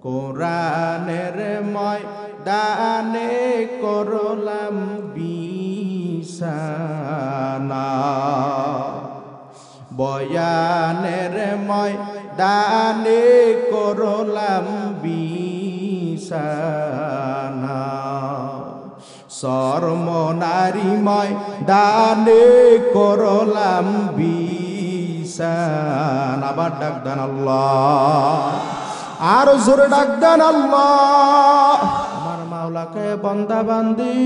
কোরআনের ময়দানে করলাম বিছানা, বয়ানের ময়দানে করলাম বিছানা, সরমনারি ময়দানে করলাম বিছানা। আবার ডাক দেন আল্লাহ, আর জোরে ডাক দেন আল্লাহ। আমার মাওলাকে বান্দা বান্দি,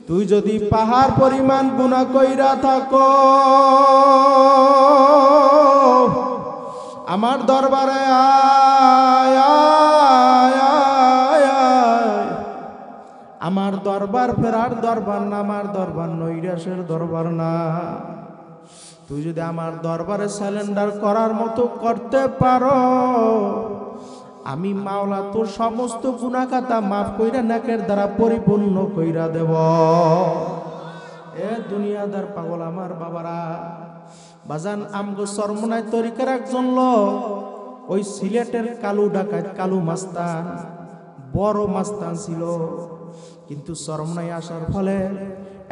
তুই যদি পাহাড় পরিমাণ গুনাহ কইরা থাকো, আমার দরবারে আয় আয় আয় আয়। আমার দরবার ফেরার দরবার না, আমার দরবার নৈরাশের দরবার না। তুই যদি আমার দরবারে স্যালেন্ডার করার মতো করতে পারো, আমি মাওলা তোর সমস্ত গুনাহ খাতা মাফ কইরা নেকের দ্বারা পরিপূর্ণ কইরা দেব। এ দুনিয়াদার পাগল আমার বাবারা, বাজান আমগো চরমনাই তরিকার একজন লোক, ওই সিলেটের কালু ডাকাত কালু মাস্তান, বড় মাস্তান ছিল, কিন্তু চরমনাই আসার ফলে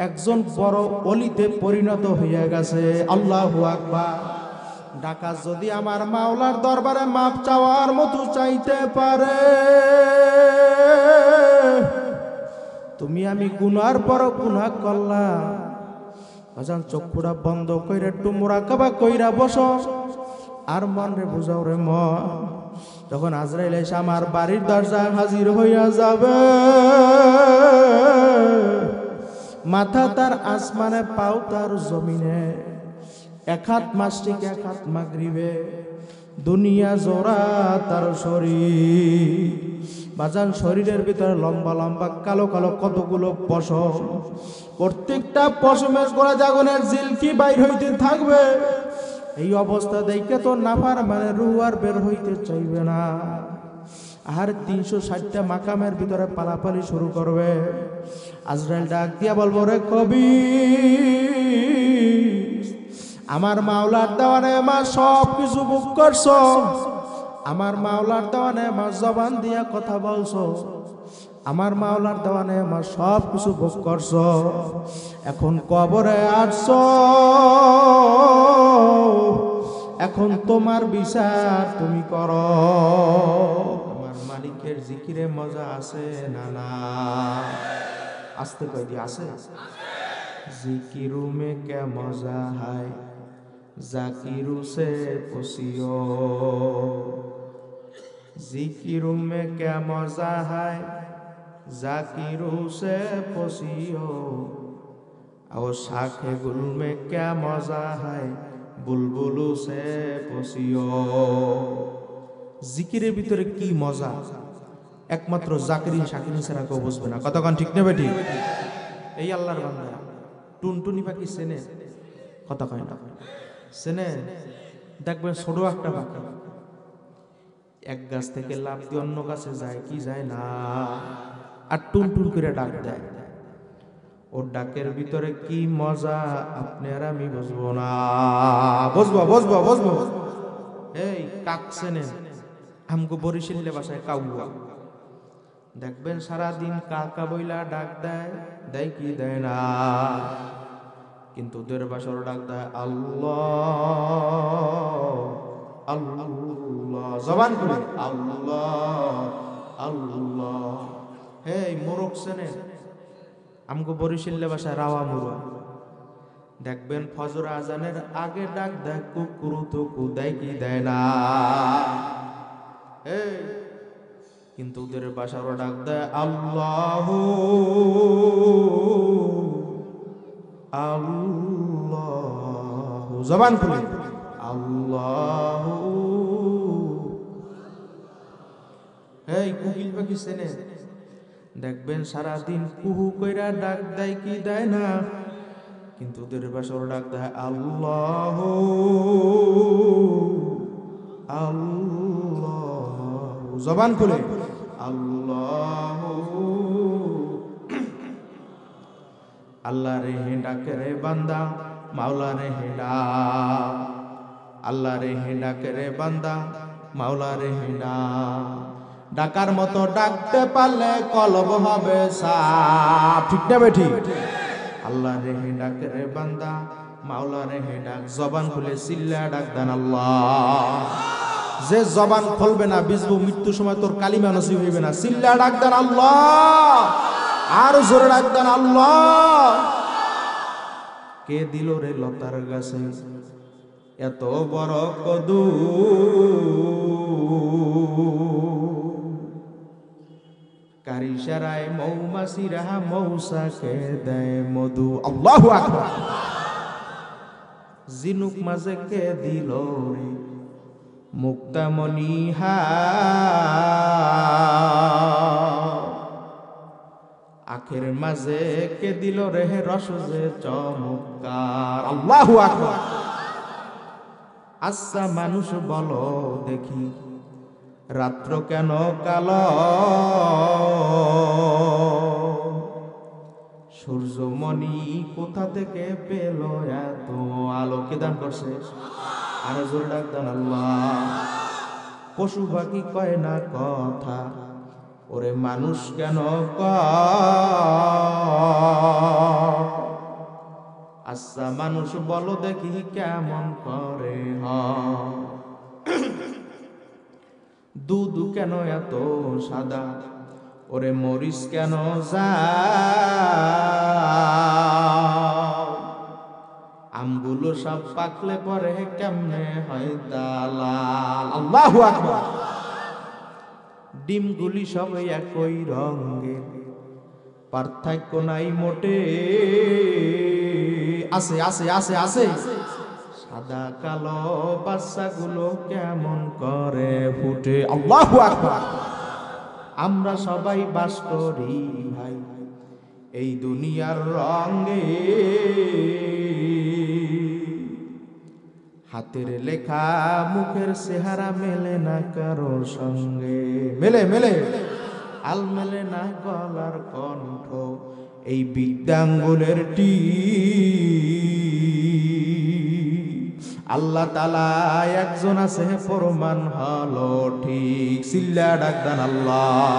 একজন বড় অলিতে পরিণত হয়ে গেছে। আল্লাহু আকবার। ডাকাত যদি আমার মাওলার দরবারে মাপ চাওয়ার মতো চাইতে পারে, তুমি আমি গুনার পর গুনাহ করলাম, বাজান চক্ষুটা বন্ধ কইরা একটু মুরাকাবা কইরা বসো, আর মন রে বুঝাও রে মন, যখন আজরাইল এসে আমার বাড়ির দরজায় হাজির হইয়া যাবে, মাথা তার আসমানে, পাও তার জমিনে, এক হাত মাসরিক এক হাত মাগরিবে, দুনিয়া জোড়া তার শরীর। বাজান শরীরের ভিতরে লম্বা লম্বা কালো কালো কতগুলো পশম, প্রত্যেকটা পশমের গোড়া জাগনের জিলকি বাইর হইতে থাকবে। এই অবস্থা দেখে তো নাফার মানে রুহ আর বের হইতে চাইবে না, আর 360টা মাকামের ভিতরে পালাপালি শুরু করবে। আজরাইল ডাক দিয়া বলবো, রে কবি, আমার মাওলার দেওয়ানে মা সব কিছু বুক করছো, আমার মাওলার দেওয়ানে মা জবান দিয়া কথা বলছো, আমার মাওলার দেওয়ানে মা সব কিছু ভোগ করছো, এখন কবরে আসছো, এখন তোমার বিচার তুমি করো। আমার মালিকের জিকিরে মজা আছে না না? আসতে কয়দি আছে? জিকিরু মে কে মজা হায়, জাকিরু সে পুছিও, জিকিরু মে কে মজা হায়, জাকিরু সে পুছিও, ও শাখে গুল মে কে মজা হায়, বুলবুলু সে পুছিও। জিকিরের ভিতরে কি মজা, একমাত্র জাকিরিন শাকিরিন ছাড়া কেউ বুঝবে না। কতক্ষণ ঠিক নেবে ঠিক? এই আল্লাহর বান্দা টুনটুনি পাখি চেনে? কথা কয় না, চেনে? দেখবেন ছোট একটা পাখি এক গাছ থেকে লাফ দিয়ে অন্য গাছে যায় কি যায় না, আর টুনটুন করে ডাক দেয়। ওর ডাকের ভিতরে কি মজা আপনি আর আমি বুঝবো না। বুঝবো বুঝবো বুঝবো। এই কাক চেনে? আমগো বরিশালের ভাষায় কাউয়া। দেখবেন সারাদিন কাকা বইলা ডাক দেয়, দেয় কি দেয় না, কিন্তু ওদের ভাষার ডাক দেয় আল্লাহ আল্লাহ, জবান করে আল্লাহ আল্লাহ। হেই মোরগ চেনে? আমগো বরিশালের ভাষায় রাওয়া মোরগ। দেখবেন ফজর আজানের আগে ডাক দেয় কুকুরু তুকু, দেয় কি দেয় না। এই কিন্তু ওদের বাসারও ডাক দেয় আল্লাহ আল্লাহ, জবান খুলে আল্লাহ। এই কোকিল পাখি চেনে? দেখবেন সারাদিন কুহু কইরা ডাক দেয় কি দেয় না, কিন্তু ওদের বাসারও ডাক দেয় আল্লাহ আল্লাহ, জবান খুলে আল্লাহ। আল্লাহ রে হে ডাকে রে বান্দা, মাওলা রে হে ডাক, আল্লাহ রে হে ডাকে রে বান্দা, মাওলা রে ডাকার মতো ডাকতে পারলে কলব হবে সাফ, ঠিক না বেঠি? আল্লাহ রে ডাক রে বান্দা, মাওলা রে ডাক, জবান খুলে চিল্লা ডাক দেন আল্লাহ। যে জবান খুলবে না বিজবু মৃত্যু সময় তোর কালিমা নসিব হইবে না। চিল্লা ডাক দেন আল্লাহ, আর জোরে ডাক দেন আল্লাহ। কে দিল রে লতার গাছে এত বড় কদু, কার ইশারায় মৌমাছিরা মৌসাকে দেয় মধু। আল্লাহু আকবার। জিনুক মাঝে কে দিল রে মুক্তামণি আখের মাঝে কে দিল রে রস যে চমৎকার। আল্লাহু আকবার। আচ্ছা মানুষ বলো দেখি রাত্র কেন কালো, সূর্যমণি কোথা থেকে পেল এত আলো? কে দান করছে? আর জোর ডাক দেন আল্লাহ। পশু পাখি কয় না কথা, ওরে মানুষ কেন কয়? আচ্ছা মানুষ বলো দেখি কেমন করে হয়? দুধ কেন এত সাদা, ওরে মরিচ কেন যায়? আমগুলো সব পাকলে পরে কেমনে হয় দালাল। আল্লাহু আকবার। ডিমগুলি সব একই রঙের, পার্থক্য নাই মোটে। আছে আছে আছে আছে। সাদা কালো বাচ্চাগুলো কেমন করে ফুটে। আল্লাহু আকবার। আমরা সবাই বাস করি ভাই এই দুনিয়ার রঙে, হাতের লেখা মুখের চেহারা মেলে না কারো সঙ্গে। মেলে মেলে আল মেলে না গলার কণ্ঠ, এই বিদ্যাঙ্গুলের টি। আল্লাহ তাআলা একজন আছে প্রমাণ হলো ঠিক। চিল্লা ডাক দেন আল্লাহ,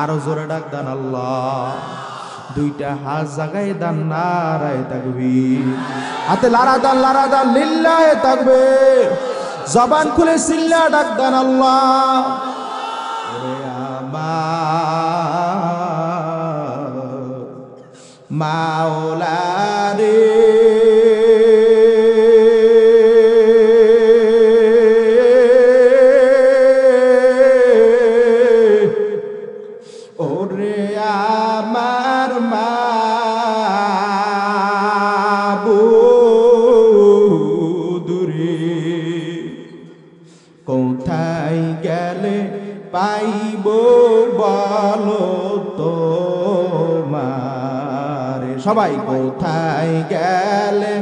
আরো জোরে ডাক দেন আল্লাহ। দুইটা হাত জাগায় দান নারায়ে তাকবীর। হাতে লারা দান লিল্লাহে তাকবীর। জবান খুলে চিল্লা ডাক দেন আল্লাহ। ওরে আমার মাওলা রে, ওরে আমার মাবুদ রে, কোথায় গেলে পাইব বলো তোমারে? সবাই কোথায় গেলে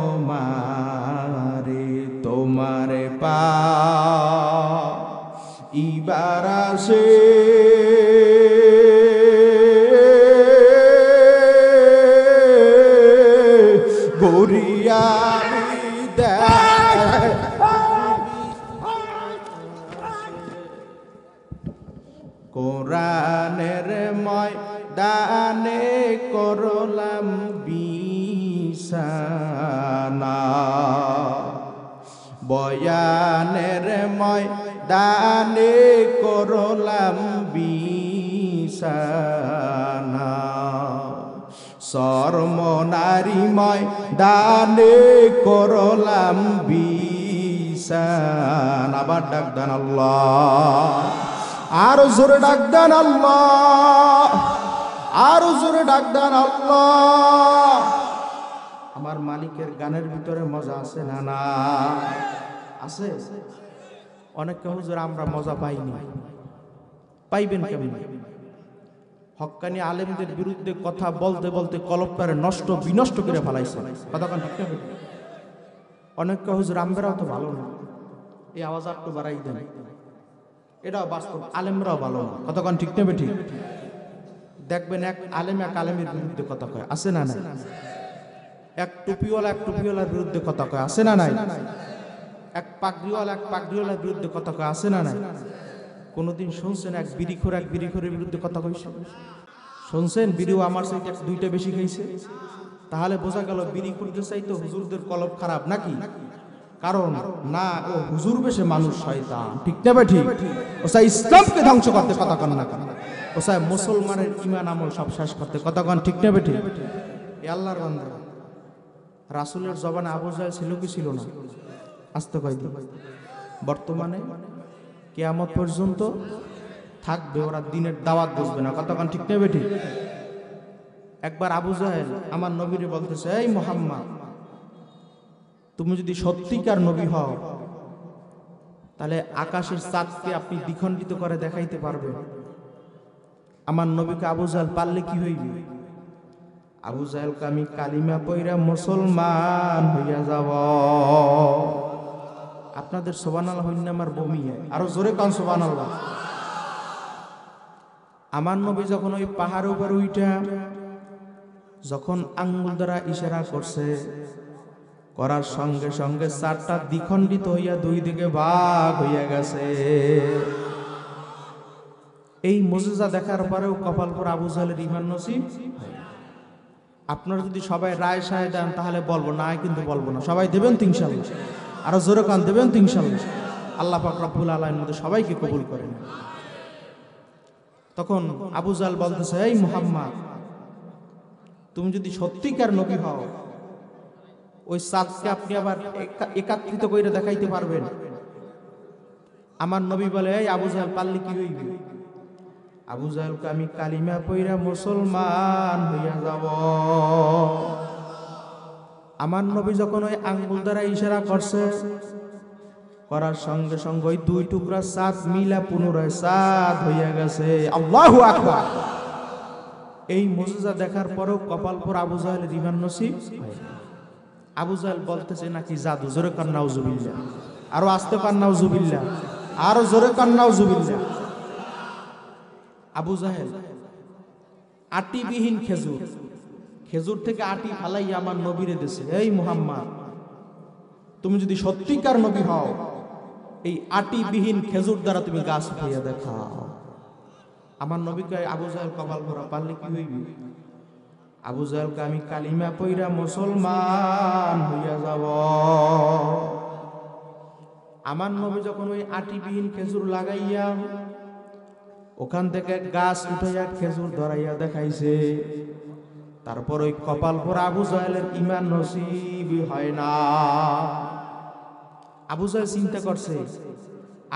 তোমারে, তোমারে পাইবার আসে গরিয়া কোরআনের ময়দানে করলাম বিছানা, বয়ানের ময়দানে করলাম বিছানা, শর্মনারী ময়দানে করলাম বিছানা। আবার ডাক দেন আল্লাহ, আর জোরে ডাক দেন আল্লাহ, আর জোরে ডাক দেন আল্লাহ। আমার মালিকের গানের ভিতরে মজা আছে না? না আছে। অনেক হুজুর আমরা মজা পাইনি, পাইবেন কেমন? হক্কানি আলেমদের বিরুদ্ধে কথা বলতে বলতে কলবটারে নষ্ট বিনষ্ট করে ফেলাইছে। কথা ঠিক না? অনেক হুজুর আমরাও তো ভালো না, এই আওয়াজ একটু বাড়াই দেন। এটাও বাস্তব, আলেমরাও ভালো না। কতক্ষণ ঠিক নেবে ঠিক? দেখবেন এক আলেম এক আলেমের বিরুদ্ধে কথা কয়, আছে না? না এক টুপিওয়ালার বিরুদ্ধে কথা কয়, আছে না নাই? এক পাগড়িওয়ালার বিরুদ্ধে কথা কয়, আছে না নাই? কোনদিন শুনছেন এক বিড়িখোরের বিরুদ্ধে কথা কইছে? শুনছেন বিড়িও আমার চাইতে দুইটা বেশি খাইছে? তাহলে বোঝা গেল বিড়িখোরদের চাইতে হুজুরদের কলব খারাপ নাকি? কারণ না, ও হুজুর বেশে মানুষ শয়তান, ঠিক না ঠিক? ও চাই ইসলামকে ধ্বংস করতে, কথা কন না কেন? ও চাই মুসলমানের ঈমান আমল সব শেষ করতে, কথা কন ঠিক না ঠিক? এ আল্লাহর বান্দা, রাসূলের জবানে আবু জাহেল ছিল কি ছিল না? আস্তে কয় দিন বর্তমানে কিয়ামত পর্যন্ত থাকবে, ওরা দিনের দাওয়াত বুঝবে না, কথা কন ঠিক না ঠিক? একবার আবু জাহেল আমার নবীরে বলতেছে, এই মুহাম্মদ, তুমি যদি সত্যিকার নবী হও তাহলে আকাশের চাঁদকে আপনি দ্বিখণ্ডিত করে দেখাইতে পারবেন। আমার নবীকে আবু জাহেল পারলে কি হইবে? আবু জাহেলকে আমি কালিমা পয়রা মুসলমান হইয়া যাব। আপনাদের সুবহানাল্লাহ হইন আমার বমি হয়, আরো জোরে কান সুবহানাল্লাহ। আমার নবী যখন ওই পাহাড়ের উপর উইঠা যখন আঙ্গুল দ্বারা ইশারা করছে, করার সঙ্গে সঙ্গে চারটা দ্বিখণ্ডিত হইয়া দুই দিকে ভাগ হইয়া গেছে। এই মুজিজা দেখার পরেও কপাল পর আবু জাহেলের ঈমান নসিব। আপনারা যদি সবাই রায় সায় দেন তাহলে বলবো, না কিন্তু বলবো না। সবাই দেবেন তো ইনশাআল্লাহ? আরো জোরে কান দেবেন তো ইনশাআল্লাহ? আল্লাহ পাক রব্বুল আলামিন মধ্যে সবাইকে কবুল করেন। তখন আবু জাহেল বলতেছে, এই মুহাম্মদ, তুমি যদি সত্যিকার নবী হও ওই চাঁদকে আপনি আবার একত্রিত করে দেখাইতে পারবেন? আমার নবী বলে, এই আবু জাহেল পারলে কি হইবে? আবু জাহেলকে আমি কালিমা পয়রা মুসলমান হইয়া যাব। আমার নবী যখন ওই আঙ্গুল দ্বারা ইশারা করছে, করার সঙ্গে সঙ্গে ওই দুই টুকরা চাঁদ মিলা পুনরায় চাঁদ হইয়া গেছে। আল্লাহু আকবার। এই মুজিজা দেখার পরেও কপাল পর আবু জাহেলের ঈমান নসিব। আবু জাহেল বলতেছে নাকি জাদু। জোরে কান নাউজুবিল্লাহ, আরো আস্তে কান নাউজুবিল্লাহ, আরো জোরে কান নাউজুবিল্লাহ। আবু জাহেল আটিবিহীন খেজুর থেকে আটি ফালাই আমার নবীরে দিছে, এই মুহাম্মদ, তুমি যদি সত্যিকার নবী হও এই আটিবিহীন খেজুর দ্বারা তুমি গাছ উঠাইয়া দেখাও। আমার নবীকে আবু জাহেল কপাল ভরা, পারলে কি হইবে? আবু জাহেলকে আমি কালিমা পয়রা মুসলমান হইয়া যাব। আমার নবী যখন ওই আটিবিহীন খেজুর লাগাইয়া ওখান থেকে গাছ উঠাইয়া খেজুর ধরাইয়া দেখাইছে, তারপর ওই কপাল পর আবু জাহেলের ঈমান নসিব হয় না। আবু জাহেল চিন্তা করছে,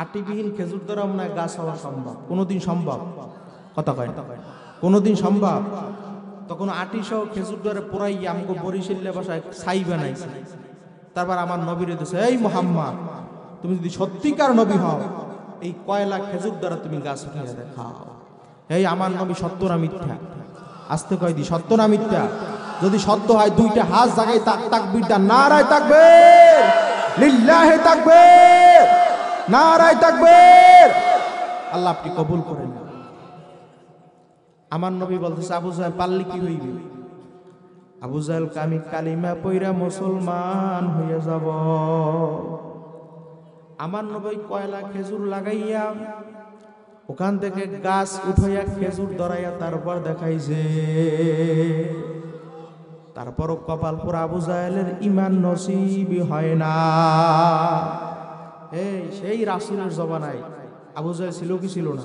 আটিবিহীন খেজুর দ্বারা মনে হয় গাছ হওয়া সম্ভব? কোনোদিন সম্ভব? কথা কয় কোনোদিন সম্ভব? তখন আটি সহ খেজুর দ্বারা পুরাইয়া আমাকে বরিশাল্লা ভাষায় ছাই বানাইছে। তারপর আমার নবীরে দিছে, এই মুহাম্মদ, তুমি যদি সত্যিকার নবী হও এই কয়লা খেজুর দ্বারা তুমি গাছ উঠিয়ে দেখাও। এই আমার নবী সত্য না মিথ্যা? আস্তে কয় দি, সত্য না মিথ্যা? যদি সত্য হয় দুইটা হাত জায়গায় তাকবীর দান, নারায়ে তাকবীর, লিল্লাহি তাকবীর, নারায়ে তাকবীর। আল্লাহ আপনি কবুল করেন। আমার নবী বলতেছে, আবু জাহেল পারলে কি হইবে? আবু জাহেলকে আমি কালিমা পয়রা মুসলমান হইয়া যাব। আমার নবী কয়লা খেজুর লাগাইয়া ওখান থেকে গাছ উঠাইয়া খেজুর ধরাইয়া তারপর দেখাইছে। তারপরও কপাল পর আবু জাহেলের ঈমান নসিব হয় না। এই সেই রাসূলের জবানায় আবু জাহেল ছিল কি ছিল না?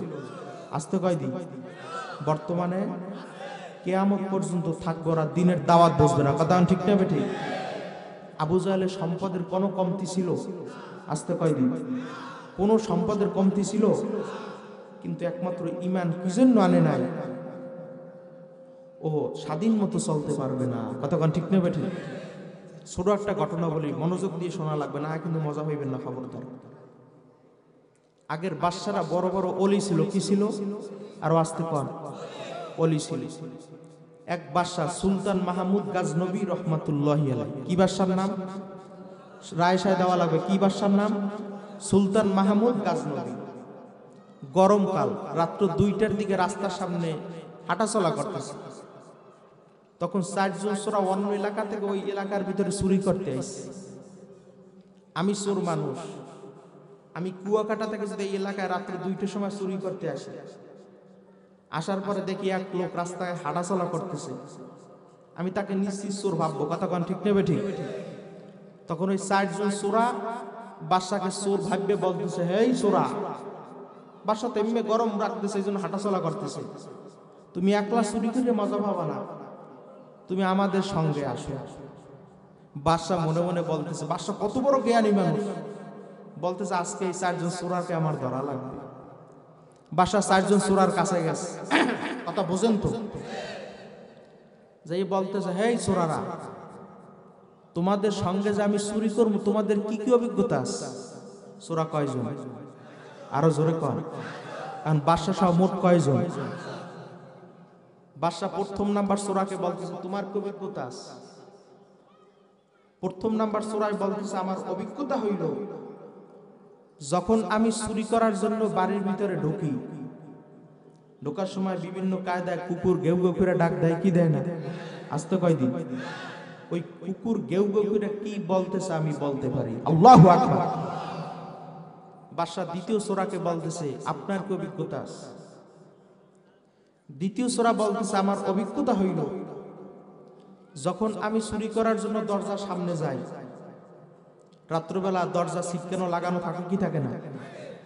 আস্তে কয় দিন বর্তমানে কিয়ামত পর্যন্ত থাকবে, ওরা দিনের দাওয়াত বসবে না, কথা ঠিক না বেঠি? আবু জাহেলের সম্পদের কোনো কমতি ছিল? আস্তে কয় দিন কোনো সম্পদের কমতি ছিল? কিন্তু একমাত্র ঈমান কি জন্য আনে নাই? ও স্বাধীন মতো চলতে পারবে না, কতক্ষণ ঠিক না বেঠি? ছোট একটা ঘটনা বলি, মনোযোগ দিয়ে শোনা লাগবে না, কিন্তু মজা হইবেন না, খবরদার। আগের বাদশারা বড় বড় অলি ছিল, কি ছিল? আরো আস্তে কন, অলি ছিল। এক বাদশা সুলতান মাহমুদ গাজনবী রহমাতুল্লাহি আলাইহি। কি বাদশার নাম? রায় সায় দেওয়া লাগবে। কি বাদশার নাম? সুলতান মাহমুদ গাজনবী। গরমকাল, রাত্র 2টার দিকে রাস্তার সামনে হাঁটাচলা করতেছে। তখন 4 জন চোরা অন্য এলাকা থেকে ওই এলাকার ভিতরে চুরি করতে আসছে। আমি চোর মানুষ, আমি কুয়াকাটা থেকে যদি এই এলাকায় রাত্রে 2টার সময় চুরি করতে আসি, আসার পরে দেখি এক লোক রাস্তায় হাঁটাচলা করতেছে, আমি তাকে নিশ্চিত চোর ভাববো, কথা কোন ঠিক নেবে ঠিক? তখন ওই 4 জন চোরা বাদশাকে চোর ভাববে, বলতেছে হেই চোরা, বাদশা তো এমনি গরম রাখতেছে এই জন্য হাঁটাচলা করতেছে, তুমি একলা চুরি করে মজা পাবা না, তুমি আমাদের সঙ্গে আসো। বাদশা মনে মনে বলতেছে, বাদশা কত বড় জ্ঞানী মানুষ, বলতেছে আজকে এই 4 জন চোরাকে আমার ধরা লাগবে। বাদশা 4 জন চোরার কাছে গেছে, কথা বোঝেন তো, যে বলতেছে হেই চোরারা, তোমাদের সঙ্গে যে আমি চুরি করবো তোমাদের কি কি অভিজ্ঞতা আছে? চোরা কয়জন? আরো জোরে কন, কারণ বাদশা সহ মোট কয়জন? বাদশা প্রথম নাম্বার চোরাকে বলতেছে তোমার কি অভিজ্ঞতা আছে? প্রথম নাম্বার চোরাই বলতেছে আমার অভিজ্ঞতা হইল যখন আমি চুরি করার জন্য বাড়ির ভিতরে ঢুকি, ঢোকার সময় বিভিন্ন কায়দায় কুকুর গেউ গেউ করে ডাক দেয়, কি দেয় না? আসতে কয়দিন ওই কুকুর গেউ গেউ করে কি বলতেছে আমি বলতে পারি, আল্লাহু আকবার। বাদশা দ্বিতীয় চোরাকে বলতেছে আপনার কি অভিজ্ঞতা আছে? দ্বিতীয় চোরা বলতেছে আমার অভিজ্ঞতা হইল যখন আমি চুরি করার জন্য দরজার সামনে যাই, রাত্রবেলা দরজা ছিটকানো লাগানো থাকে কি থাকে না,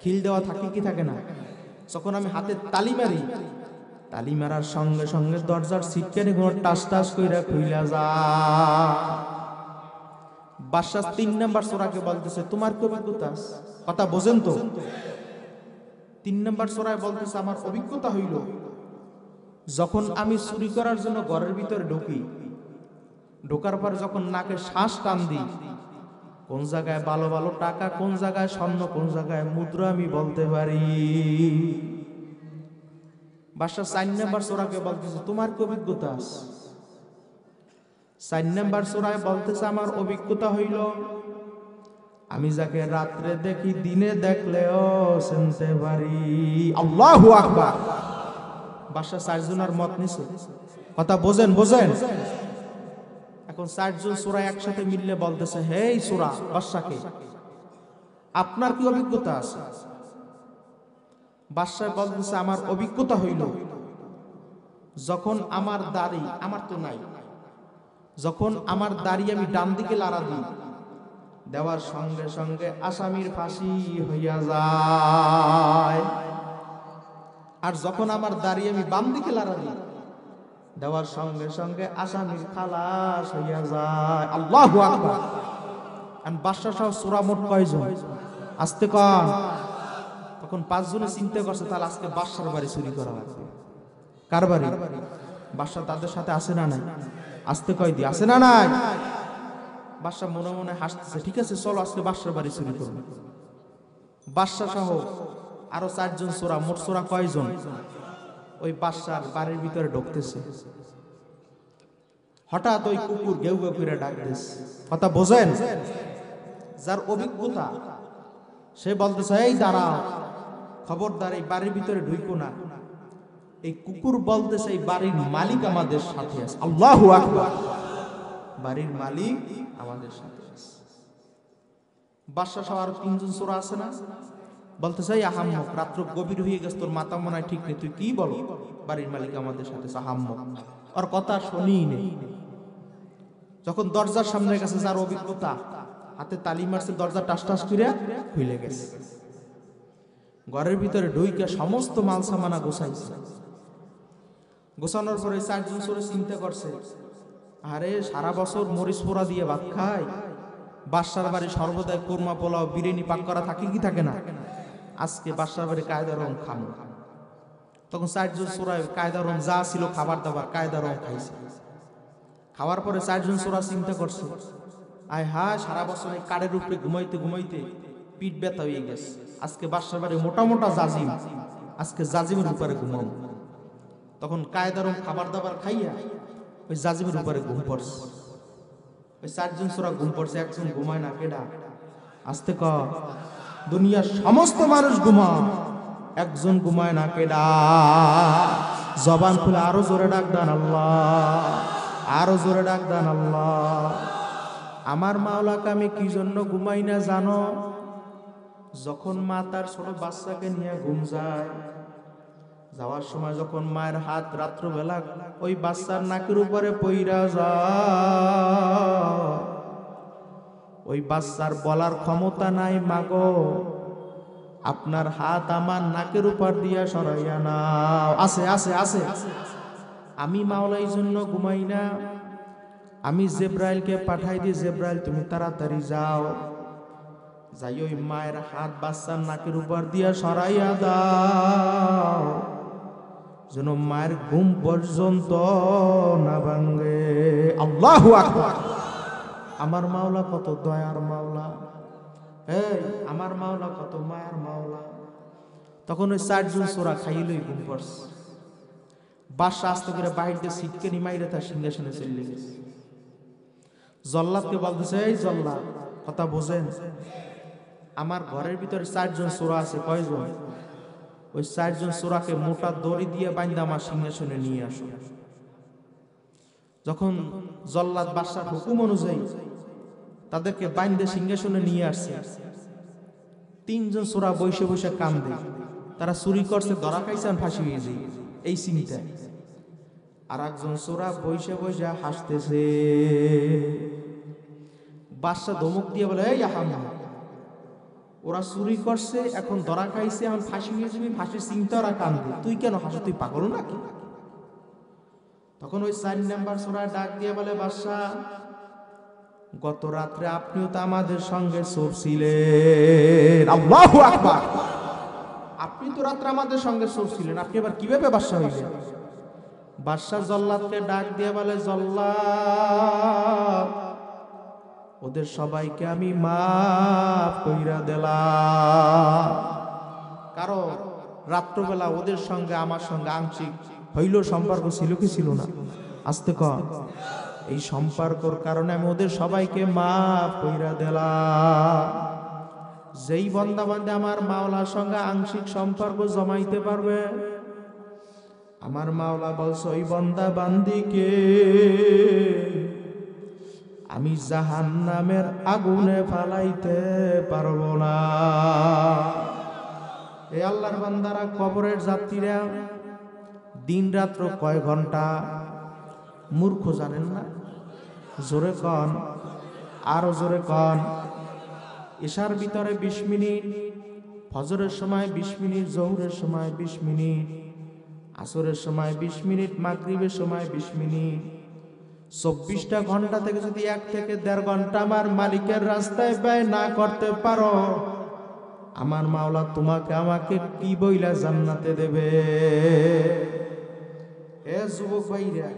খিল দেওয়া থাকে কি থাকে না, যখন আমি হাতে তালি মারি, তালি মারার সঙ্গে সঙ্গে দরজার ছিটকানি গুলো টাস টাস কইরা খুইলা যায়। বাদশা 3 নাম্বার চোরাকে বলতেছে তোমার কি অভিজ্ঞতা আছে? কথা বোঝেন তো, 3 নাম্বার চোরায় বলতেছে আমার অভিজ্ঞতা হইল যখন আমি চুরি করার জন্য ঘরের ভিতরে ঢুকি, ঢোকার পর যখন নাকে শ্বাস টান দিই, কোন জায়গায় ভালো ভালো টাকা, কোন জায়গায় স্বর্ণ, কোন জায়গায় মুদ্রা আমি বলতে পারি। বাদশা 4 নাম্বার চোরাকে বলতেছে তোমার কি অভিজ্ঞতা আছে? 4 নাম্বার চোরায় বলতেছে আমার অভিজ্ঞতা হইল আমি যাকে রাত্রে দেখি দিনে দেখলেও চিনতে পারি, আল্লাহু আকবার। বাদশা 4 জনের মত নিছে, কথা বোঝেন বোঝেন। এখন 4 জন চোরা একসাথে মিললে বলতেছে হেই চোরা, বাদশাকে আপনার কি অভিজ্ঞতা আছে? বাদশা বলতেছে আমার অভিজ্ঞতা হইল যখন আমার দাড়ি, আমার তো নাই, যখন আমার দাড়ি আমি ডান দিকে লাড়া দিই, দেওয়ার সঙ্গে সঙ্গে আসামির ফাঁসি হইয়া যায়, আর যখন আমার দাড়ি আমি বাম দিকে লাড়া দিই, দেওয়ার সঙ্গে সঙ্গে আসামির খালাস হইয়া যায়, আল্লাহু আকবার। আর বাদশা সহ চোরা মোট কয়জন? আস্তে কন। তখন 5 জনে চিন্তা করছে তাহলে আজকে বাদশার বাড়ি চুরি করা লাগবে। কার বাড়ি? বাদশা তাদের সাথে আসে না নাই? আসতে কয় দি আসে না নাই? বাদশা মনে মনে হাসতেছে, ঠিক আছে চলো আজকে বাদশার বাড়ি চুরি করব। বাদশা সহ আরো 4 জন চোরা, মোট চোরা কয়জন? ওই বাদশার বাড়ির ভিতরে ঢুকতেছে, হঠাৎ ওই কুকুর গেউ গেউ করে ডাক দিচ্ছে, কথা বোঝেন। যার অভিজ্ঞতা সে বলতেছে এই দাঁড়াও, খবরদার এই বাড়ির ভিতরে ঢুইকো না। এই কুকুর বলতেছে এই বাড়ির মালিক আমাদের সাথে আছে, আল্লাহু আকবার। বাড়ির মালিক আমাদের সাথে আছে। বাদশা সহ আরো 3 জন চোরা আছে না, বলতেছে এই আহাম্মক, রাত্র গভীর হয়ে গেছে, তোর মাথা মনে হয় ঠিক নেই, তুই কি বলো বাড়ির মালিক আমাদের সাথে আছে, আহাম্মক ওর কথা শুনিই নেই। যখন দরজার সামনে গেছে, যার অভিজ্ঞতা, হাতে তালি মারছে, দরজা টাস টাস করে খুলে গেছে। ঘরের ভিতরে ঢুইকে সমস্ত মাল সামানা গোছাইছে। গোছানোর পরে 4 জন চোরে চিন্তা করছে, আরে সারা বছর মরিচ পোড়া দিয়ে ভাত খায়, বাদশার বাড়ি সর্বদাই কোরমা পোলাও বিরিয়ানি পাক করা থাকে কি থাকে না, আজকে বাদশার বাড়ি কায়দা রং খাবো। তখন 4 জন চোরাই কায়দা রং যা ছিল খাবার দাবার কায়দা রং খাইছে। খাওয়ার পরে 4 জন চোরা চিন্তা করছে, আয় হায় সারা বছর এই কাঠের উপরে ঘুমাইতে ঘুমাইতে পিঠ ব্যথা হয়ে গেছে, আজকে বাদশার বাড়ি মোটা মোটা জাজিম, আজকে জাজিমের উপরে ঘুমাবো। তখন কায়দা রং খাবার দাবার খাইয়া ওই জাজিমের উপরে ঘুম পড়ছে। ওই 4 জন চোরা ঘুম পড়ছে, একজন ঘুমায় না, কেডা? আস্তে ক, দুনিয়ার সমস্ত মানুষ ঘুমায়, একজন ঘুমায় না, কেডা? জবান খুলে আরো জোরে ডাক দেন আল্লাহ, আরো জোরে ডাক দেন আল্লাহ। আমার মাওলাকে আমি কি জন্য ঘুমাই না জানো? যখন মা তার ছোট বাচ্চাকে নিয়ে ঘুম যায়, যাওয়ার সময় যখন মায়ের হাত রাত্রবেলা ওই বাচ্চার নাকের উপরে পইরা যায়, ওই বাচ্চার বলার ক্ষমতা নাই, মাগো আপনার হাত আমার নাকের উপর দিয়া সরাইয়া নাও। আছে আছে আছে। আমি মাওলা এই জন্য ঘুমাই না, আমি জিবরাইলকে পাঠাই দিই, জিবরাইল তুমি তাড়াতাড়ি যাও, যাই ওই মায়ের হাত বাচ্চার নাকের উপর দিয়া সরাইয়া দাও, যেন মায়ের ঘুম পর্যন্ত না ভাঙে। আল্লাহু আকবার। আমার মাওলা কত দয়ার মাওলা, এই আমার মাওলা কত মায়ের মাওলা। তখন ওই 4 জন চোরা খাইলই ঘুম পড়ছে। বাদশা আস্তে করে বাহির দিয়ে সিটকে নিমাইরে তার সিংহাসনে চলে গেছে। জল্লাদকে বলতেছে, এই জল্লাদ কথা বোঝেন, আমার ঘরের ভিতরে 4 জন চোরা আছে। কয়জন? ওই 4 জন চোরাকে মোটা দড়ি দিয়ে বাইন্ধা আমার সিংহাসনে নিয়ে আসো। যখন জল্লাদ বাদশার হুকুম অনুযায়ী তাদেরকে বাইন্ধে সিংহাসনে নিয়ে আসছে, 3 জন চোরা বসে বসে কান্দে, তারা চুরি করছে, ধরা খাইছে, ফাঁসি হয়ে যায় এই চিন্তায়। আর একজন চোরা বসে বসে হাসতেছে। বাদশা ধমক দিয়ে বলে, এই আহাম্মা, ওরা চুরি করছে, এখন ধরা খাইছে, এখন ফাঁসি হয়ে যাবি, ফাঁসির চিন্তা ওরা কান্দে, তুই কেন হাসো, তুই পাগল নাকি? তখন ওই 4 নাম্বার চোরা ডাক দিয়ে বলে, বাদশা গত রাত্রে আপনিও তো আমাদের সঙ্গে চোর ছিলেন। আল্লাহু আকবার। আপনি তো রাত্রে আমাদের সঙ্গে চোর ছিলেন, আপনি আবার কিভাবে বাদশা হইলেন? বাদশা জল্লাদকে ডাক দিয়ে বলে, জল্লাদ ওদের সবাইকে আমি মাফ কইরা দিলাম, কারণ রাত্রবেলা ওদের সঙ্গে আমার সঙ্গে আংশিক হইল সম্পর্ক ছিল কি ছিল না? আস্তে কর। এই সম্পর্কর কারণে আমি ওদের সবাইকে মাফ কইরা দিলাম। যেই বান্দা বান্দে আমার মাওলার সঙ্গে আংশিক সম্পর্ক জমাইতে পারবে, আমার মাওলা বলছে ওই বান্দা বান্দিকে আমি জাহান্নামের আগুনে ফালাইতে পারবো না। এই আল্লাহর বান্দারা, কবরের যাত্রীরা দিন রাত্র কয় ঘন্টা মূর্খ জানেন না? জোরে কন, আরো জোরে কন। এশার ভিতরে 20 মিনিট, ফজরের সময় 20 মিনিট, জোহরের সময় 20 মিনিট, আসরের সময় 20 মিনিট, মাগরিবের সময় 20 মিনিট। 24টা ঘন্টা থেকে যদি 1 থেকে 1.5 ঘন্টা আমার মালিকের রাস্তায় ব্যয় না করতে পারো, আমার মাওলা তোমাকে আমাকে কি বইলা জান্নাতে দেবে? এ যুবক ভাইরা,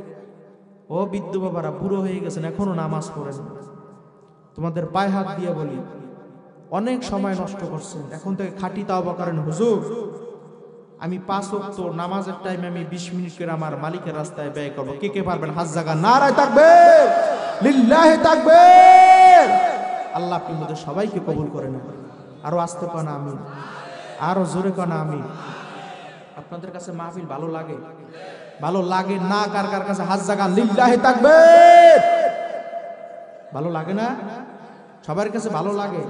ও বৃদ্ধ বাবারা, বুড়ো হয়ে গেছেন, এখনো নামাজ পড়েন। তোমাদের পায়ে হাত দিয়ে বলি, অনেক সময় নষ্ট করছেন, এখন থেকে খাঁটি তাওবা করেন। হুজুর আমি 5 ওয়াক্ত নামাজের টাইমে আমি 20 মিনিট করে আমার মালিকের রাস্তায় ব্যয় করব। কে কে পারবেন? হাত জাগা। নারায়ে তাকবীর, লিল্লাহি তাকবীর। আল্লাহ আপনি আমাদের সবাইকে কবুল করেন। আরো আস্তে কোন আমিন, আরো জোরে কোন আমিন। আপনাদের কাছে মাহফিল ভালো লাগে? ভালো লাগে না? কার কার কাছে হাত জাগান, লিল্লাহি তাকবীর। ভালো লাগে না? সবার কাছে ভালো লাগে।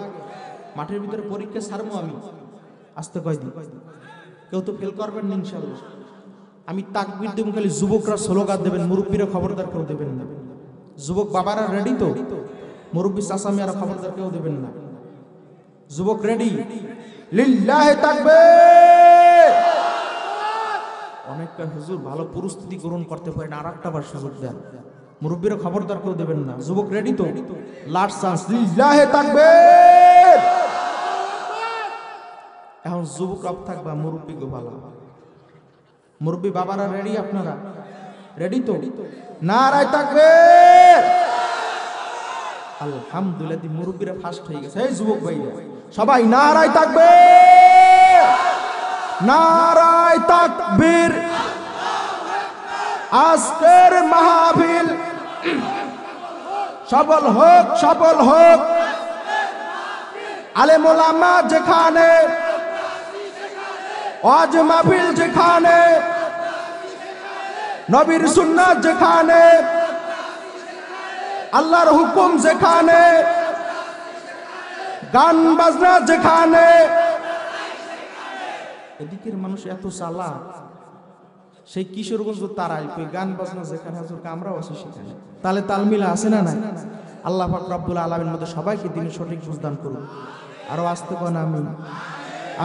মাঠের ভিতরে পরীক্ষা ছাড়বো আমি, আস্তে কয় দিন, কেউ তো ফেল করবেন না ইনশাআল্লাহ। আমি তাকবীর দেব, খালি যুবকরা স্লোগান দেবেন, মুরব্বীরা খবরদার কেউ দেবেন না। যুবক বাবারা রেডি তো? মুরব্বী চাচামিয়ারা খবরদার কেউ দেবেন না। যুবক রেডি? লিল্লাহি তাকবীর। অনেকটা হুজুর ভালো পরিস্থিতি গ্রহণ করতে পারেন, আর একটা বার সুযোগ দেন। মুরব্বীরা খবরদার কেউ দেবেন না। যুবক রেডি তো? লাস্ট চান্স, লিল্লাহি তাকবীর। এখন যুবক আপ থাকবা, মুরব্বী গো ভালো। মুরব্বী বাবারা রেডি? আপনারা রেডি তো? নারায়ে তাকবীর। আলহামদুলিল্লাহ, মুরব্বীরা ফাস্ট হয়ে গেছে। এই যুবক ভাইরা সবাই নারায়ে তাকবীর, নারায়ে তাকবীর। আজকের মাহফিল সফল হোক, সফল হোক। আলেম ওলামা যেখানে, ওয়াজ মাহফিল যেখানে, নবীর সুন্নাত যেখানে, আল্লাহর হুকুম যেখানে, গান বাজনা যেখানে। এদিকের মানুষ এত চালাক, সেই কিশোরগঞ্জ তারাই গান বাজনা যেখানে হুজুরকে আমরাও আছি সেখানে। তাহলে তাল মিলা আছে না নাই? আল্লাহ পাক রব্বুল আলামিনের মধ্যে সবাইকে দিনের সঠিক বুঝদান করুন। আরো আস্তে কোন আমিন,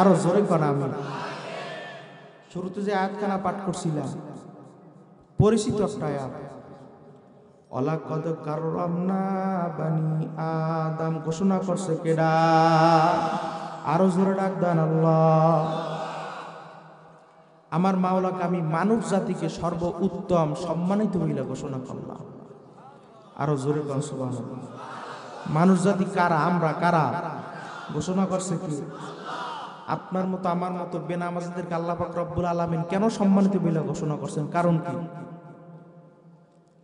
আরো জোরে কোন আমিন। শুরুতে যে আয়াতখানা পাঠ করছিলাম পরিচিত একটা আয়াত, ওয়ালাকাদ কাররামনা বানি আদম, ঘোষণা করছে কেডা? আরো জোরে ডাক দেন আল্লাহ। আমার মাওলাকে আমি মানব জাতিকে সর্ব উত্তম সম্মানিত বলে ঘোষণা করলাম। আরো জোরে কোন সুবহানাল্লাহ। মানুষ জাতি কারা? আমরা কারা? ঘোষণা করছে কি? আপনার মতো আমার মতো বেনামাজীদেরকে আল্লাহ পাক রব্বুল আলামিন কেন সম্মানিত বলে ঘোষণা করছেন? কারণ কি?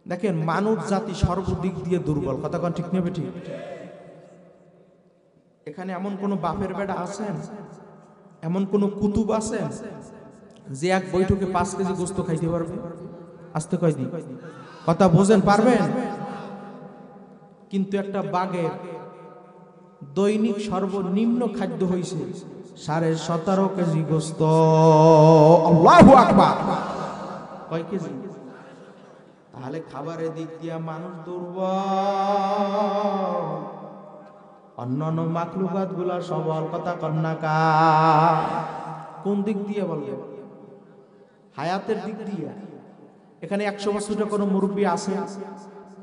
দেখেন, মানব জাতি সর্বদিক দিয়ে দুর্বল। কথা কোন ঠিক নেবে ঠিক? এখানে এমন কোন বাপের বেটা আছেন, এমন কোন কুতুব আছেন যে এক বৈঠকে 5 কেজি গোস্ত খাইতে পারবে? আস্তে কয় দিন কথা বোঝেন, পারবেন? কিন্তু একটা বাঘের দৈনিক সর্বনিম্ন খাদ্য হইছে 17.5 কেজি গোস্ত। আল্লাহু আকবার। কয় কেজি? তাহলে খাবারের দিক দিয়ে মানুষ দুর্বল, অন্যান্য মাখলুকাত গুলা সবল। কথা কন্যা কা কোন দিক দিয়ে বলবে? হায়াতের দিক দিয়ে। এখানে 100 বছরের কোনো মুরব্বী আছে?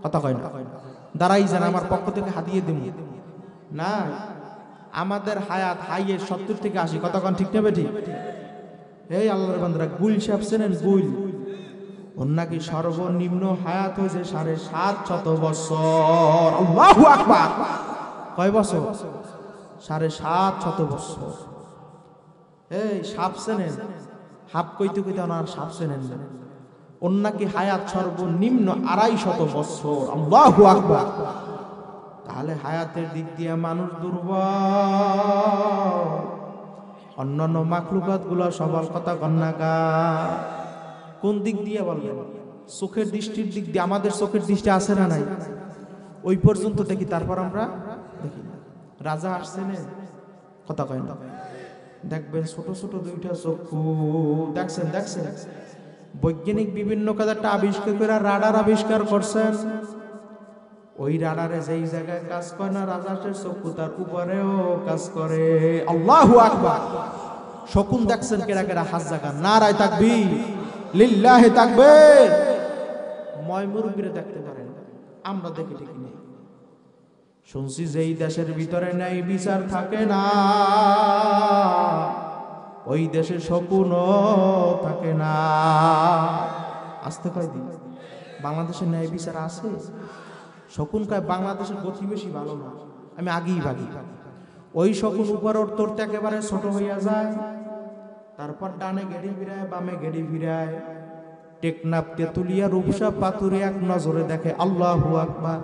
কথা কয় না। দাঁড়াই যান, আমার পক্ষ থেকে হাতিয়ে দেব না। আমাদের হায়াত হাইয়ে 70 থেকে 80। কথা কন ঠিক নেবে ঠিক? এই আল্লাহর বান্দারা, গুল সাহেব চেনেন? গুল, ওর নাকি সর্বনিম্ন হায়াত হয়েছে 750 বছর। আল্লাহু আকবার। কয় বছর? 750 বছর। এই সাপ চেনেন? হাপ কইতে কইতে ওনার সাপ চেনেন না। ওর নাকি হায়াত সর্বনিম্ন 250 বছর। আল্লাহু আকবার। তাহলে হায়াতের দিক দিয়ে মানুষ দুর্বল, অন্যান্য মাখলুকাত গুলো সবল। কথা কন্যাকা কোন দিক দিয়ে বলবেন? চোখের দৃষ্টির দিক দিয়ে। আমাদের চোখের দৃষ্টি আছে না নাই? ওই পর্যন্ত দেখি, তারপর আমরা দেখি। রাজা আসছে না? কথা কয় না। দেখবেন ছোট ছোট 2টা চক্ষু। দেখছেন? দেখছেন? বৈজ্ঞানিক বিভিন্ন কাজটা আবিষ্কার করে রাডার আবিষ্কার করছেন। ওই রাডারে যেই জায়গায় কাজ করে না রাজার চক্ষু, তার উপরেও কাজ করে। আল্লাহু আকবার। শকুন দেখছেন কেরা কেরা? হাত জায়গা। নারায়ে তাকবীর, লিল্লাহি তাকবীর। ময়মুরবিরে দেখতে পারেন, আমরা দেখি ঠিক নেই। শুনছি যেই দেশের ভিতরে ন্যায় বিচার থাকে না, ওই দেশে শকুনও থাকে না। আসতে কয় দিন বাংলাদেশে ন্যায় বিচার আছে? শকুন কয় বাংলাদেশের গতি বেশি ভালো না, আমি আগেই ভাগি। ওই শকুন উপর তোরতে একেবারে ছোট হইয়া যায়, তারপর ডানে গেড়ি ফিরায়, বামে গেড়ি ফিরায়, টেকনাফ তেতুলিয়া রূপসা পাথুরে এক নজরে দেখে। আল্লাহু আকবার।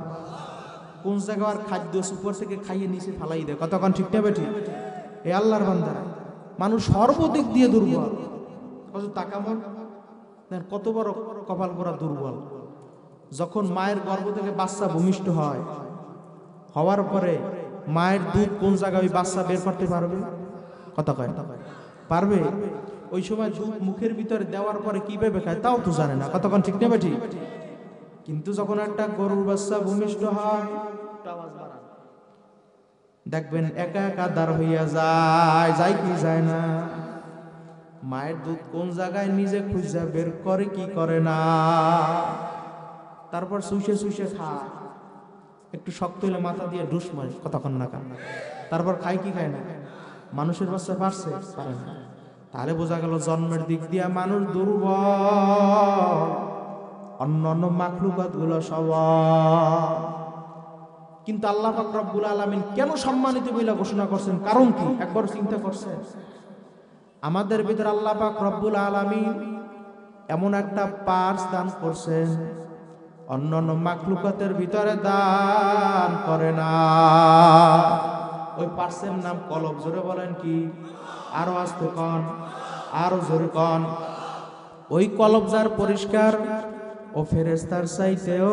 কোন জায়গার খাদ্য উপর থেকে খাইয়ে নিচে ফালাই দেয়। কতক্ষণ ঠিক নেবে ঠিক? এই আল্লাহর বান্দারা, মানুষ সর্বদিক দিয়ে দুর্বল। কত তাকামন, কত বড় কপাল করা দুর্বল। যখন মায়ের গর্ভ থেকে বাচ্চা ভূমিষ্ঠ হয়, হওয়ার পরে মায়ের দুধ কোন জায়গায় ওই বাচ্চা বের করতে পারবে? কথা কয় পারবে? ওই সময় দুধ মুখের ভিতরে দেওয়ার পরে কিভাবে খায় তাও তো জানে না। কতক্ষণ ঠিক নেবে ঠিক? কিন্তু যখন একটা গরুর বাচ্চা ভূমিষ্ঠ হয়, দেখবেন একা একা দাঁড় হইয়া যায়। যায় কি যায় না? মায়ের দুধ কোন জায়গায় নিজে খুঁজে বের করে কি করে না। তারপর শুষে শুষে খায়, একটু শক্ত হলে মাথা দিয়ে ডুস মারে। কতক্ষণ না কান। তারপর খায় কি খায় না? মানুষের বাচ্চা পারছে? পারে না। তাহলে বোঝা গেল জন্মের দিক দিয়ে মানুষ দুর্বল, অন্যান্য মাখলুকাত গুলো সবল। কিন্তু আল্লাহ পাক রব্বুল আলামিন কেন সম্মানিত বলে ঘোষণা করছেন? কারণ কি? একবার চিন্তা করছেন? আমাদের ভিতরে আল্লাহ পাক রব্বুল আলামিন এমন একটা পার্স দান করছেন, অন্যান্য মাখলুকাতের ভিতরে দান করে না। ওই পার্সের নাম কলব। জোরে বলেন কি? আরো আস্তে কন, আরো জোরে কন। ওই কলব যার পরিষ্কার, ও ফেরেশতার চাইতেও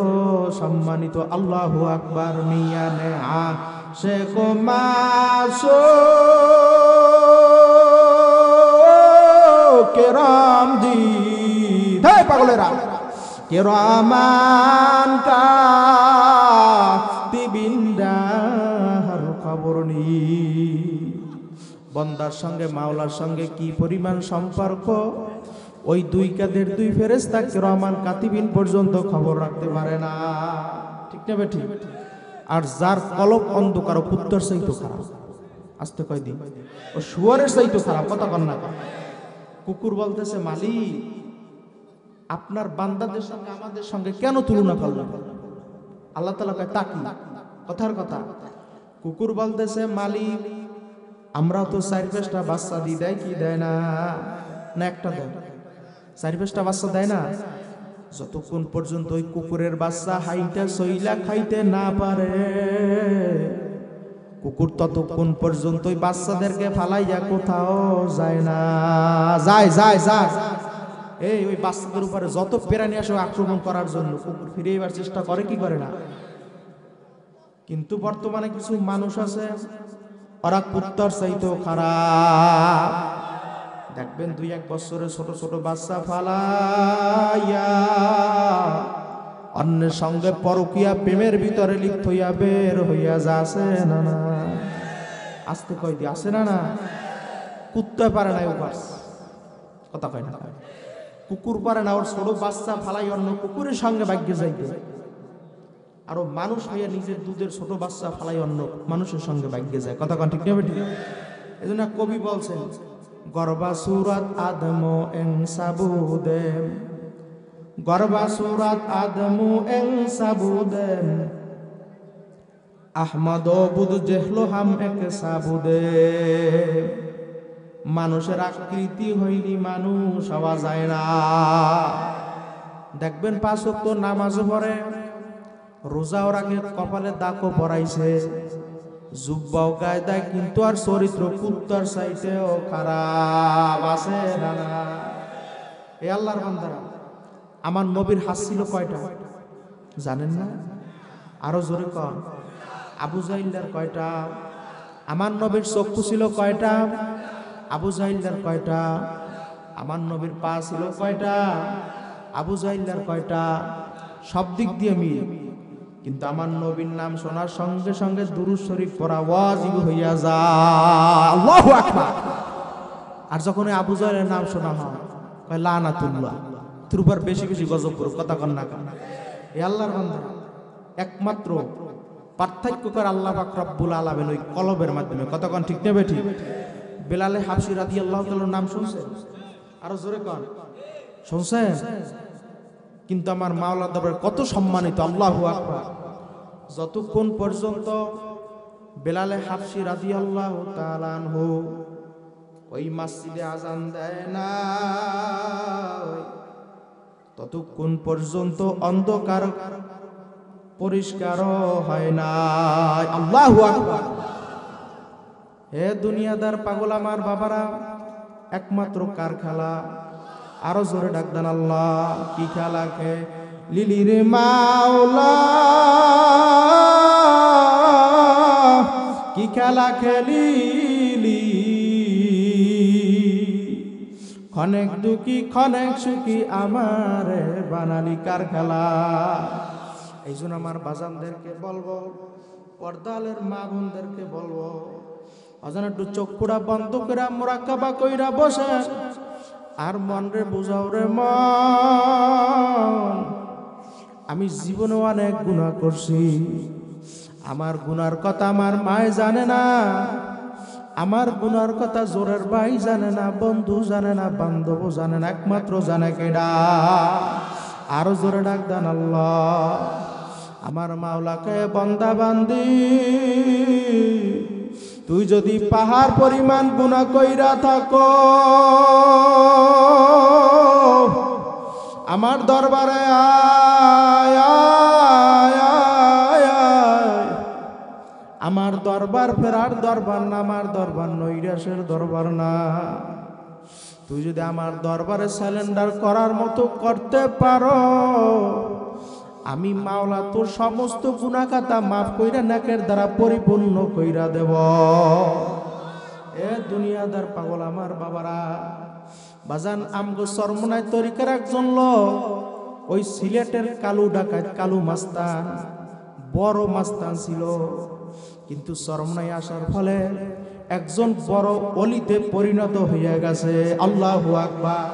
সম্মানিত। আল্লাহু আকবার। মিয়ানে আশিক মাসুক কেরাম জি হে পাগলেরা কেরামান কাতিবিন দার খবর নি। বন্দার সঙ্গে মাওলার সঙ্গে কি পরিমাণ সম্পর্ক, ওই দুই কাদের দুই ফেরেশতা কিরামান কাতিবিন পর্যন্ত খবর রাখতে পারে না। ঠিক না বেঠিক? আর যার কলব অন্ধকার ও কুত্তার চাইতো খারাপ। আস্তে কয় দিন ও শুয়ারের চাইতো খারাপ। কথা কন না। কুকুর বলতেছে মালিক আপনার বান্দাদের সঙ্গে আমাদের সঙ্গে কেন তুলনা করলেন? আল্লাহ তাআলা কয় তাকি কথার কথা। কুকুর বলতেছে মালিক আমরাও তো 4-5টা বাচ্চা দিই, দেয় কি দেয় না? না একটা দেয়, 4-5টা বাচ্চা দেয় না। যতক্ষণ পর্যন্ত ওই কুকুরের বাচ্চা হাইটা সইলা খাইতে না পারে কুকুর ততক্ষণ পর্যন্ত ওই বাচ্চাদেরকে ফালাইয়া কোথাও যায় না। যায় যায় যায় এই ওই বাচ্চাদের উপরে যত প্রাণী আসে আক্রমণ করার জন্য কুকুর ফিরে এবার চেষ্টা করে কি করে না। কিন্তু বর্তমানে কিছু মানুষ আছে ওরা কুত্তার চাইতেও খারাপ। দেখবেন 2-1 বছরের ছোট ছোট বাচ্চা ফালাইয়া অন্যের সঙ্গে পরকীয়া প্রেমের ভিতরে লিপ্ত হইয়া বের হইয়া যাচ্ছে না না। আস্তে কই দি আসে না না। কুত্তা পারে না ও বাস কথা কয় না। কুকুর পারে না ওর ছোট বাচ্চা ফালাই অন্য কুকুরের সঙ্গে ভাগ্যে যাইতে। আর ও মানুষ হইয়া নিজের দুধের ছোট বাচ্চা ফালাই অন্য মানুষের সঙ্গে ভাগ্যে যায়। কথা কন ঠিক না ঠিক? এজন্য কবি বলছেন গর্বা সুরাত আদমো এং সাবুদেম, গর্বা সুরাত আদমো এং সাবুদেম, আহমদ বুদ জেহলো হাম এক সাবুদে। মানুষের আকৃতি হইলি মানুষ হওয়া যায় না। দেখবেন 5 ওয়াক্ত নামাজ পড়ে, রোজাও রাখে, কপালে দাগও পরাইছে, জুব্বাও গায়ে দেয়, কিন্তু আর চরিত্র কুত্তার চাইতেও খারাপ আছে না না। এ আল্লাহর বান্দারা আমার নবীর হাত ছিল কয়টা জানেন না? আরো জোরে কন। আবু জাহিলের কয়টা? আমার নবীর চক্ষু ছিল কয়টা? আবু জাহিলের কয়টা? আমার নবীর পা ছিল কয়টা? আবু জাহিলের কয়টা? সব দিক দিয়ে মিল। কিন্তু আমার নবীর নাম শোনার সঙ্গে সঙ্গে দুরূদ শরীফ পড়া ওয়াজিব হইয়া যায়। আল্লাহু আকবার। আর যখন আবু জাহেলের নাম শোনা হয় কয় লানাতুল্লাহ, তোর উপর বেশি বেশি গজব করুক। কথা কন না কেন? এ আল্লাহর বান্দা একমাত্র পার্থক্য করে আল্লাহ পাক রব্বুল আলামিন ওই কলবের মাধ্যমে। কথা কন ঠিক না বেঠি? বেলালে হাবশী রাদিয়াল্লাহু তাআলার নাম শুনছেন? আরো জোরে কন শুনছেন? কিন্তু আমার মাওলা দরবারে কত সম্মানিত। আল্লাহু আকবার। যতক্ষণ পর্যন্ত বেলালে হাবশী রাদিয়াল্লাহু তাআলা আনহু ওই মসজিদে আজান দেয় না ততক্ষণ পর্যন্ত অন্ধকার পরিষ্কার হয় না। আল্লাহু আকবার। হে দুনিয়াদার পাগল আমার বাবারা, একমাত্র কার খেলা? আরো জোরে ডাক দেন আল্লাহ। কি খেলা? খে লিলির মাওলা কি খেলা খেলিলি, ক্ষণেক দুঃখী ক্ষণেক সুখী আমারে বানালি কার খেলা। এই জন্য আমার বাজানদেরকে বলবো, পর্দালের মা বোনদেরকে বলবো, অজানা একটু চক্ষুরা বন্ধ করে মুরাকাবা কইরা বসে আর মন রে বুঝাও রে মন, আমি জীবনে অনেক গুনাহ করছি। আমার গুনার কথা আমার মায় জানে না, আমার গুনার কথা জোরের ভাই জানে না, বন্ধু জানে না, বান্ধব জানে না, একমাত্র জানে কেডা? আরো জোরে ডাক দেন আল্লাহ। আমার মাওলাকে বান্দা বান্দি, তুই যদি পাহাড় পরিমাণ গুনাহ কইরা থাকো আমার দরবারে আয় আয় আয় আয়। আমার দরবার ফেরার দরবার না, আমার দরবার নৈরাশের দরবার না। তুই যদি আমার দরবারে সারেন্ডার করার মতো করতে পারো, আমি মাওলা তোর সমস্ত গুনাহ খাতা মাফ কইরা নেকের দ্বারা পরিপূর্ণ কইরা দেব। এ দুনিয়াদার পাগল আমার বাবারা, বাজান আমগো চরমনাই তরিকার একজন লোক, ওই সিলেটের কালু ডাকাত কালু মাস্তান, বড় মাস্তান ছিল, কিন্তু চরমনাই আসার ফলে একজন বড় অলিতে পরিণত হয়ে গেছে। আল্লাহু আকবার।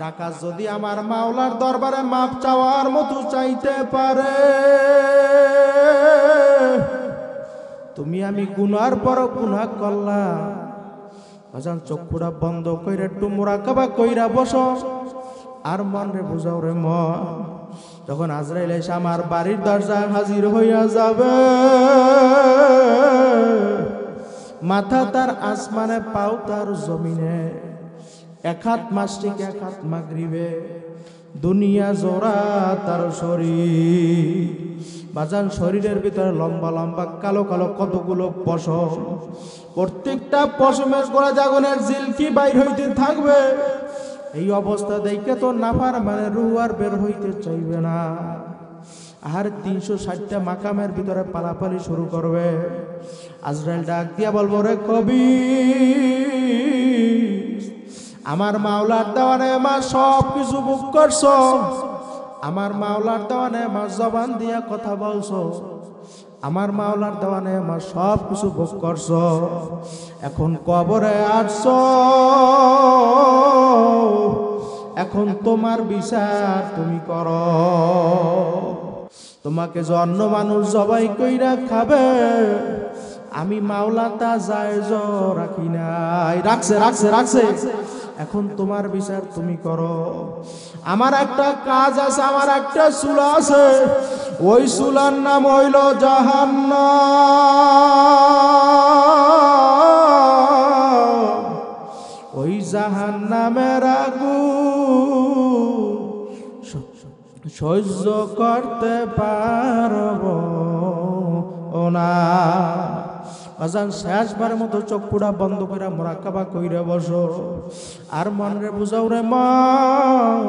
ডাকাত যদি আমার মাওলার দরবারে মাপ চাওয়ার মতো চাইতে পারে, তুমি আমি গুনার পর গুনাহ করলাম, বাজান চক্ষুটা বন্ধ কইরা একটু মুরাকাবা কইরা বসো, আর মন রে বুঝাও রে মন, যখন আজরাইল এসে আমার বাড়ির দরজায় হাজির হইয়া যাবে, মাথা তার আসমানে, পাও তার জমিনে, এক হাত মাসরিক এক হাত মাগরিবে, দুনিয়া জোড়া তার শরীর। বাজান শরীরের ভিতরে লম্বা লম্বা কালো কালো কতগুলো পশম, প্রত্যেকটা পশমের গোড়া জাগনের জিলকি বাইর হইতে থাকবে। এই অবস্থা দেখে তো নাফার মানে রুহ আর বের হইতে চাইবে না, আর 360টা মাকামের ভিতরে পালাপালি শুরু করবে। আজরাইল ডাক দিয়া বলবো, রে কবি, আমার মাওলার দেওয়ানে মা সব কিছু বুক করছো, আমার মাওলার দেওয়ানে মা জবান দিয়া কথা বলছো, আমার মাওলার দেওয়ানে মা সব কিছু ভোগ করছো, এখন কবরে আসছো, এখন তোমার বিচার তুমি করো। তোমাকে যে অন্য মানুষ জবাই কইরা খাবে, আমি মাওলা তা জায়েজ রাখি নাই, রাখছে রাখছে রাখছে, এখন তোমার বিচার তুমি করো। আমার একটা কাজ আছে, আমার একটা চুলা আছে, ওই চুলার নাম হইল জাহান্নাম। ওই জাহান্নামের আগুন সহ্য করতে পারব না। বাজান শেষবার মতো চক্ষুটা বন্ধ করে মুরাকাবা কইরা বসো, আর মনরে বুঝাও রে মন,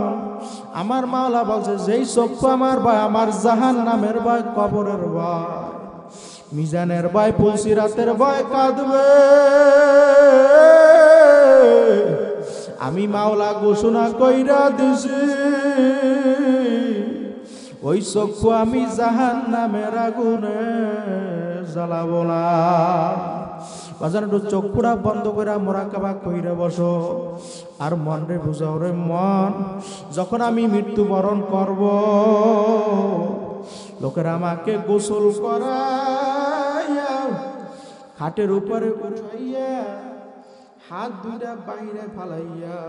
আমার মাওলা বলছে, যেই চক্ষু আমার ভয়, আমার জাহান্নামের ভয়, কবরের ভয়, মিজানের ভয়, পুলসিরাতের ভয় কাঁদবে, আমি মাওলা ঘোষণা কইরা দিছি, ওই চক্ষু আমি জাহান্নামের আগুনে জ্বালাবো না। বাজার একটু চক্ষুটা বন্ধ করে মুরাকাবা কইরা বসো, আর মন রে বুঝাও রে মন, যখন আমি মৃত্যুবরণ করব, লোকেরা আমাকে গোসল করাইয়া খাটের উপরে উঠাইয়া হাত দুইটা বাইরে ফালাইয়া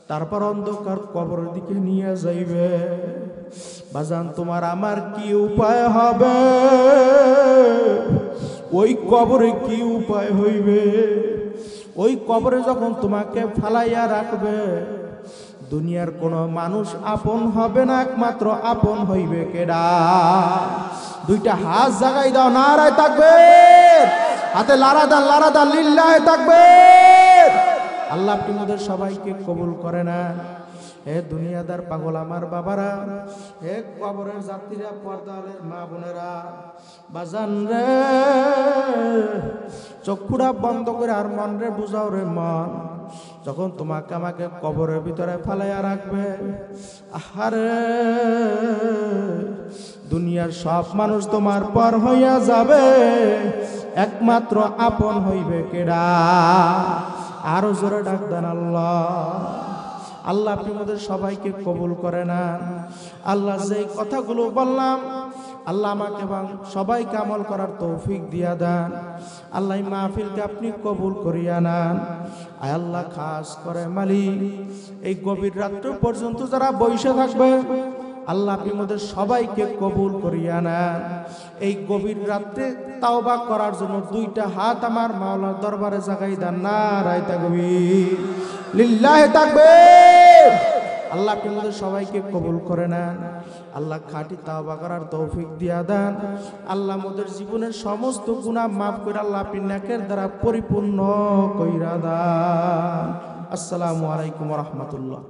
তারপর অন্ধকার কবরের দিকে নিয়ে যাইবে। বাজান তোমার আমার কি উপায় হবে, ওই কবরে কি উপায় হইবে? ওই কবরে যখন তোমাকে ফালাইয়া রাখবে, দুনিয়ার কোনো মানুষ আপন হবে না, একমাত্র আপন হইবে কেডা? দুইটা হাত জাগাই দাও, নারায় তাকবীর, হাতে লারা দা লিল্লাহে তাকবীর। আল্লাহ আপনি আমাদের সবাইকে কবুল করে না। হে দুনিয়াদার পাগল আমার বাবারা, হে কবরের যাত্রীরা, পর্দালের মা বোনেরা, বাজান রে চক্ষুটা বন্ধ করে আর মন রে বুঝাও রে মন, যখন তোমাকে আমাকে কবরের ভিতরে ফালাইয়া রাখবে, আহারে দুনিয়ার সব মানুষ তোমার পর হইয়া যাবে, একমাত্র আপন হইবে কেডা? আরো জোরে ডাক দেন আল্লাহ। আল্লাহ আপনি আমাদের সবাইকে কবুল করে না। আল্লাহ যে কথাগুলো বললাম, আল্লাহ আমাকে এবং সবাইকে আমল করার তৌফিক দিয়া দেন। আল্লাহ মাহফিলকে আপনি কবুল করিয়া নেন। আয় আল্লাহ, খাস করে মালিক, এই গভীর রাত্র পর্যন্ত যারা বসে থাকবে, আল্লাহ আপনি আমাদের সবাইকে কবুল করিয়া নেন। এই গভীর রাত্রে তাওবা করার জন্য দুইটা হাত আমার মাওলার দরবারে জাগাই দেন, নারায়ে তাকবীর, লিল্লাহে তাকবীর। আল্লাহ আপনি আমাদের সবাইকে কবুল করে নেন। আল্লাহ খাঁটি তাওবা করার তৌফিক দিয়া দেন। আল্লাহ আমাদের জীবনের সমস্ত গুনাহ মাফ করে আল্লাহ আপনি নেকের দ্বারা পরিপূর্ণ কইরা দেন। আসসালামু আলাইকুম ওয়া রাহমাতুল্লাহ।